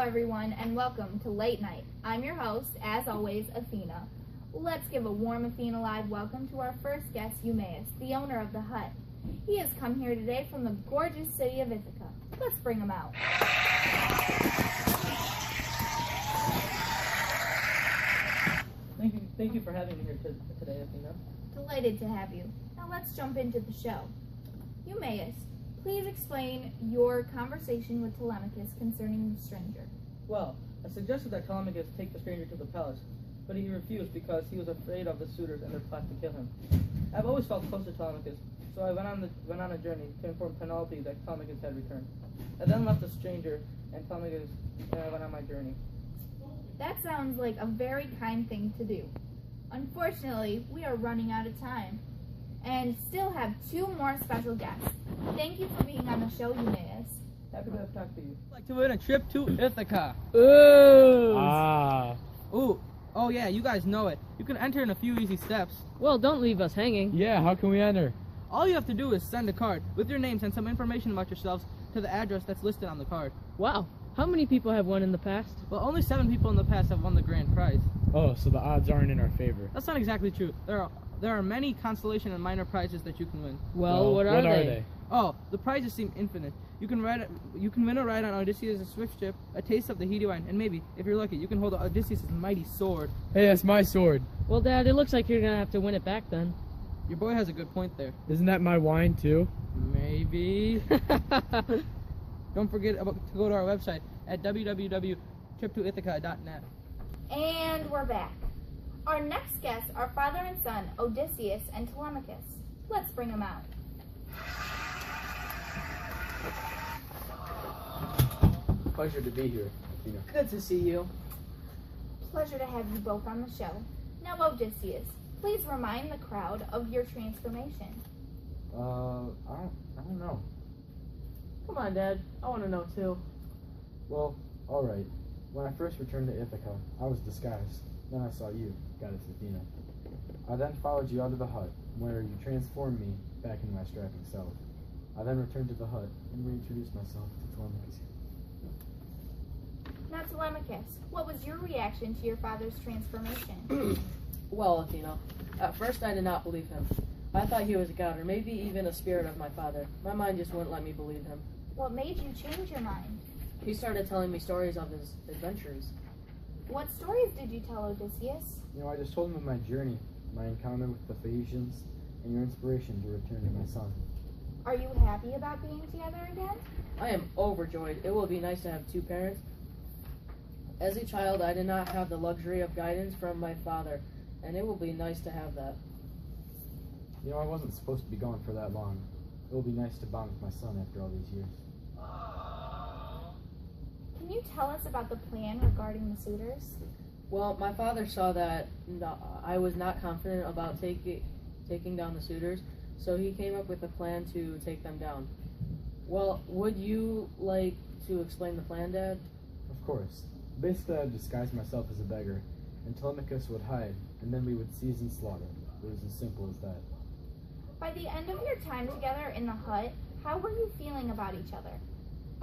everyone, and welcome to Late Night. I'm your host, as always, Athena. Let's give a warm Athena Live welcome to our first guest, Eumaeus, the owner of the hut. He has come here today from the gorgeous city of Ithaca. Let's bring him out. Thank you for having me here today, Athena. Delighted to have you. Now let's jump into the show. Eumaeus, please explain your conversation with Telemachus concerning the stranger. Well, I suggested that Telemachus take the stranger to the palace, but he refused because he was afraid of the suitors and their plot to kill him. I've always felt close to Telemachus, so I went on a journey to inform Penelope that Telemachus had returned. I then left the stranger and Telemachus, and I went on my journey. That sounds like a very kind thing to do. Unfortunately, we are running out of time and still have two more special guests. Thank you for being on the show, Eumaeus. Happy to have talked to you. I'd like to win a trip to Ithaca. Ooh. Ooh. Oh yeah, you guys know it. You can enter in a few easy steps. Well, don't leave us hanging. Yeah, how can we enter? All you have to do is send a card with your names and some information about yourselves to the address that's listed on the card. Wow. How many people have won in the past? Well, only 7 people in the past have won the grand prize. Oh, so the odds aren't in our favor. That's not exactly true. There are many consolation and minor prizes that you can win. Well, what are they? Oh, the prizes seem infinite. You can win a ride on Odyssey's swift ship, a taste of the heaty wine, and maybe, if you're lucky, you can hold Odysseus' mighty sword. Hey, that's my sword. Well, Dad, it looks like you're gonna have to win it back then. Your boy has a good point there. Isn't that my wine too? Maybe. Don't forget to go to our website at www.triptoithaca.net. And we're back. Our next guests are father and son, Odysseus and Telemachus. Let's bring them out. Pleasure to be here, Athena. Good to see you. Pleasure to have you both on the show. Now, Odysseus, please remind the crowd of your transformation. I don't know. Come on, Dad. I want to know, too. Well, alright. When I first returned to Ithaca, I was disguised. Then I saw you, Goddess Athena. I then followed you out of the hut, where you transformed me back into my strapping self. I then returned to the hut and reintroduced myself to Telemachus. Now, Telemachus, what was your reaction to your father's transformation? Well, Athena, at first I did not believe him. I thought he was a god, or maybe even a spirit of my father. My mind just wouldn't let me believe him. What made you change your mind? He started telling me stories of his adventures. What stories did you tell Odysseus? I just told him of my journey, my encounter with the Phaeacians, and your inspiration to return to my son. Are you happy about being together again? I am overjoyed. It will be nice to have 2 parents. As a child, I did not have the luxury of guidance from my father, and it will be nice to have that. I wasn't supposed to be gone for that long. It will be nice to bond with my son after all these years. Can you tell us about the plan regarding the suitors? Well, my father saw that I was not confident about taking down the suitors, so he came up with a plan to take them down. Well, would you like to explain the plan, Dad? Of course. Basically, I disguised myself as a beggar, and Telemachus would hide, and then we would seize and slaughter. It was as simple as that. By the end of your time together in the hut, how were you feeling about each other?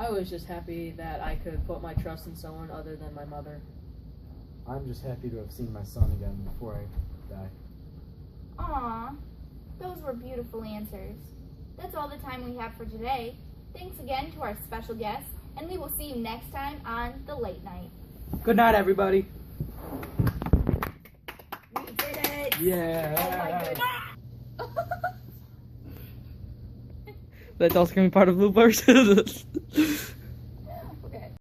I was just happy that I could put my trust in someone other than my mother. I'm just happy to have seen my son again before I die. Aww, those were beautiful answers. That's all the time we have for today. Thanks again to our special guests, and we will see you next time on The Late Night. Good night, everybody. We did it! Yeah! Oh my goodness. That's also going to be part of bloopers.